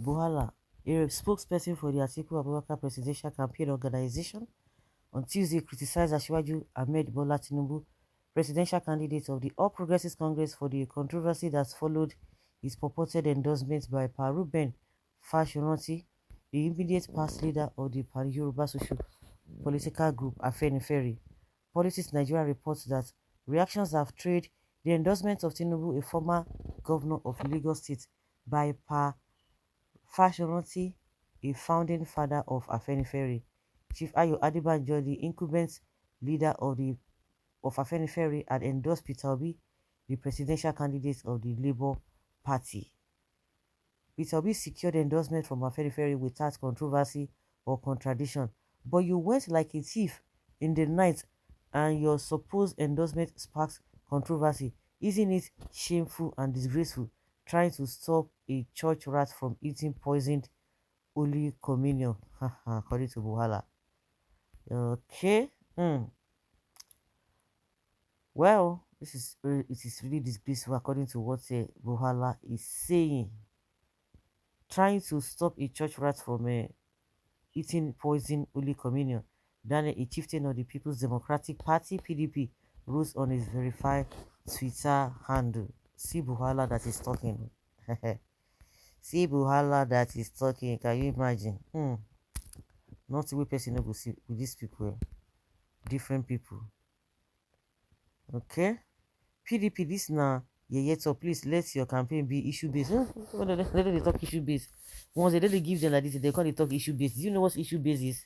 Buhala, a spokesperson for the Atiku Abubakar Presidential Campaign Organization, on Tuesday criticized Asiwaju Ahmed Bola Tinubu, presidential candidate of the All Progressives Congress, for the controversy that followed his purported endorsement by Paruben Fashoranti, the immediate past leader of the Pan-Yoruba social political group Afenifere. Politics Nigeria reports that reactions have trailed the endorsement of Tinubu, a former governor of Lagos State, by Fashoranti, a founding father of Afenifere. Chief Ayo Adebanjo, the incumbent leader of Afenifere, had endorsed Peter Obi, the presidential candidate of the Labour Party. Peter Obi secured endorsement from Afenifere without controversy or contradiction, but you went like a thief in the night and your supposed endorsement sparks controversy. Isn't it shameful and disgraceful trying to stop a church rat from eating poisoned Holy Communion? According to Buhala. Okay. Well, it is really disgraceful according to what Buhala is saying. Trying to stop a church rat from eating poison Holy Communion. Then a chieftain of the People's Democratic Party (PDP) wrote on his verified Twitter handle. See Buhala that is talking. See Buhala that is talking. Can you imagine? Not the way person go see with these people. Different people. Okay. PDP, this now, yeah, so please let your campaign be issue based. Let them talk issue based. Once they give them like this, they can't talk issue based. Do you know what issue based is?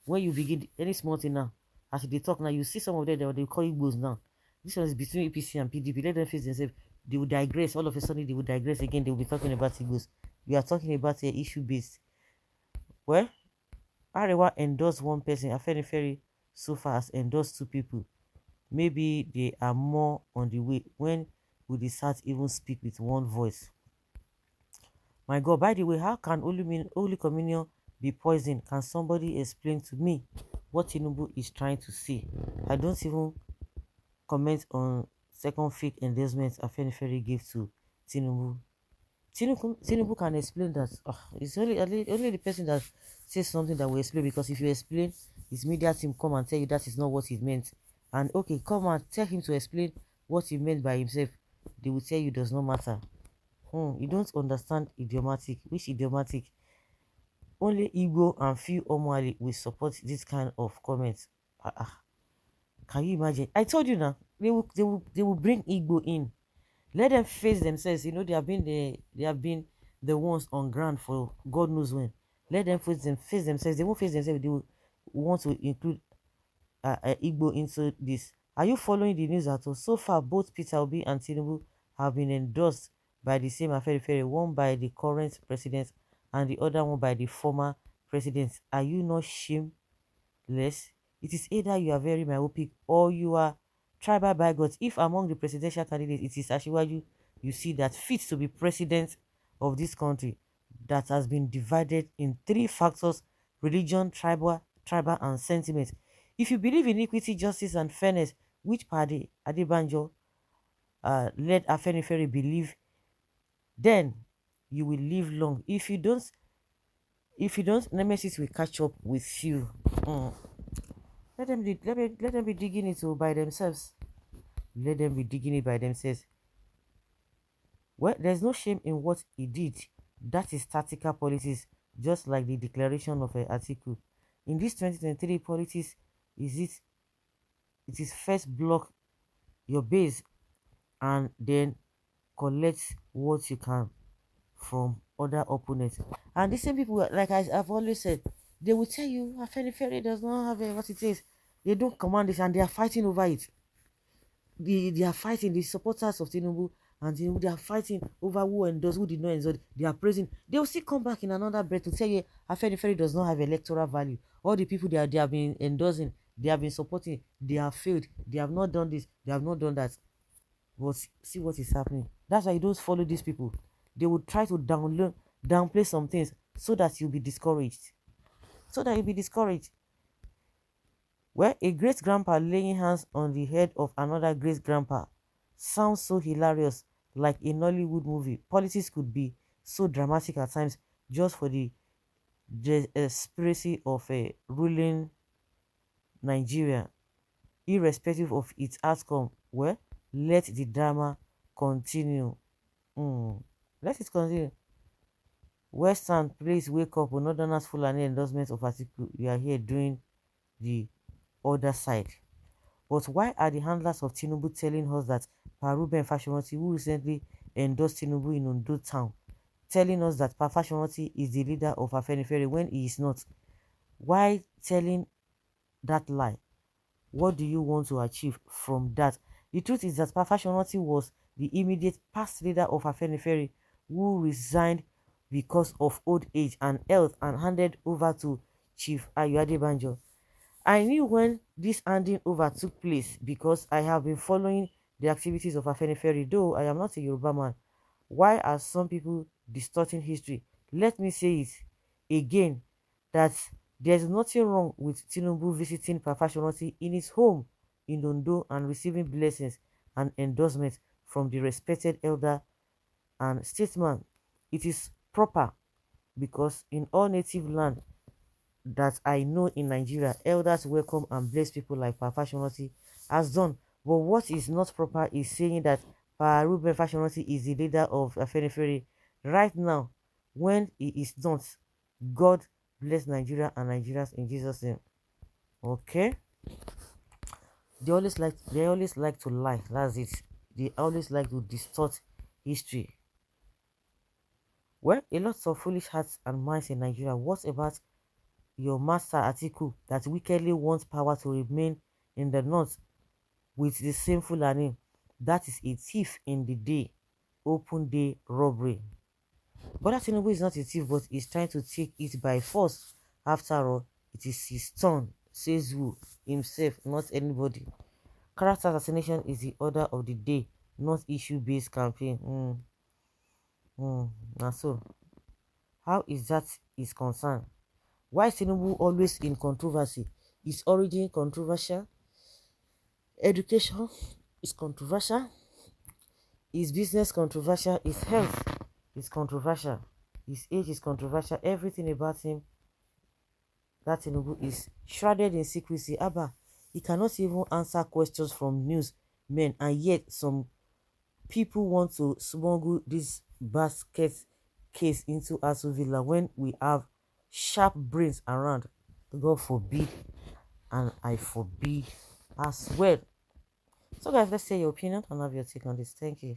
When you begin any small thing now, as they talk now, you see some of them they call Igbos now. This one is between APC and PDP. Let them face themselves. They will digress. All of a sudden, they will digress again. They will be talking about Igbos. We are talking about issue based. Well, Arewa endorsed one person. Afenifere so far has endorsed two people. Maybe they are more on the way. When will the start even speak with one voice? My God, by the way, how can Holy Communion be poison? Can somebody explain to me what Tinubu is trying to say? I don't even comment on second fake endorsements Afenifere gave to Tinubu. Tinubu can explain that. It's only the person that says something that will explain, because if you explain, his media team come and tell you that is not what he meant. And okay, come and tell him to explain what he meant by himself. They will tell you does not matter. You don't understand idiomatic. Which idiomatic? Only Igbo and few Omali will support this kind of comments. Can you imagine? I told you now. They will bring Igbo in. Let them face themselves. You know they have been the ones on ground for God knows when. Let them face themselves. They won't face themselves. They will want to include Igbo into this. Are you following the news at all? So far, both Peter Obi and Tinubu have been endorsed by the same Afenifere, one by the current president and the other one by the former president. Are you not shameless? It is either you are very myopic or you are tribal bigots. If among the presidential candidates it is Asiwaju you see that fits to be president of this country that has been divided in three factors: religion, tribal and sentiment. If you believe in equity, justice and fairness, which party Adebanjo led Afenifere believe, then you will live long. If you don't, nemesis will catch up with you. Let them be digging it by themselves. Let them be digging it by themselves. Well, there's no shame in what he did. That is tactical politics, just like the declaration of an article. In this 2023 politics, it is first block your base and then collect what you can from other opponents. And the same people, like I've always said, they will tell you Afenifere does not have what it is. They don't command this and they are fighting over it. They are fighting, the supporters of Tinubu and Tinubu, they are fighting over who endorsed, who did not endorse. They are praising. They will still come back in another breath to tell you Afenifere does not have electoral value. All the people they have been endorsing, they have been supporting, they have failed. They have not done this, they have not done that. But see what is happening. That's why you don't follow these people. They will try to downplay some things so that you'll be discouraged. Well, a great grandpa laying hands on the head of another great grandpa sounds so hilarious, like a Nollywood movie. Politics could be so dramatic at times, just for the conspiracy of a ruling Nigeria, irrespective of its outcome. Well, let the drama continue. Let it continue. Western, please wake up. Northerners Fulani endorsement of article. We are here doing the other side. But why are the handlers of Tinubu telling us that Paruben Fashionati, who recently endorsed Tinubu in Ondo town, telling us that Pa Fashionati is the leader of Afenifere when he is not? Why telling that lie? What do you want to achieve from that? The truth is that Pa Fashionati was the immediate past leader of Afenifere who resigned because of old age and health and handed over to Chief Ayo Adebanjo. I knew when this handing over took place because I have been following the activities of Afenifere, though I am not a Yoruba man. Why are some people distorting history? Let me say it again, that there's nothing wrong with Tinubu visiting Fashionati in his home in Ondo and receiving blessings and endorsements from the respected elder and statesman. It is proper because in all native land that I know in Nigeria, elders welcome and bless people like Pa Fashionati has done. But what is not proper is saying that Pa Ruben Fashionati is the leader of Afenifere right now when he is not. God bless Nigeria and Nigerians in Jesus' name. Okay? They always like to lie. That's it. They always like to distort history. Well, a lot of foolish hearts and minds in Nigeria. What about your master Atiku that wickedly wants power to remain in the north with the same Fulani? That is a thief in the day, open day robbery. Bola Tinubu is not a thief, but he's trying to take it by force. After all, it is his turn, says who? Himself, not anybody. Character assassination is the order of the day, not issue-based campaign. Now so, how is that is concerned? Why is Tinubu always in controversy? His origin controversial, education is controversial, his business controversial, his health is controversial, his age is controversial, everything about him, that Tinubu, is shrouded in secrecy. Abba, he cannot even answer questions from news men, and yet some people want to smuggle this basket case into Aso Villa when we have sharp brains around. God forbid, and I forbid as well. So guys, let's say your opinion and have your take on this. Thank you.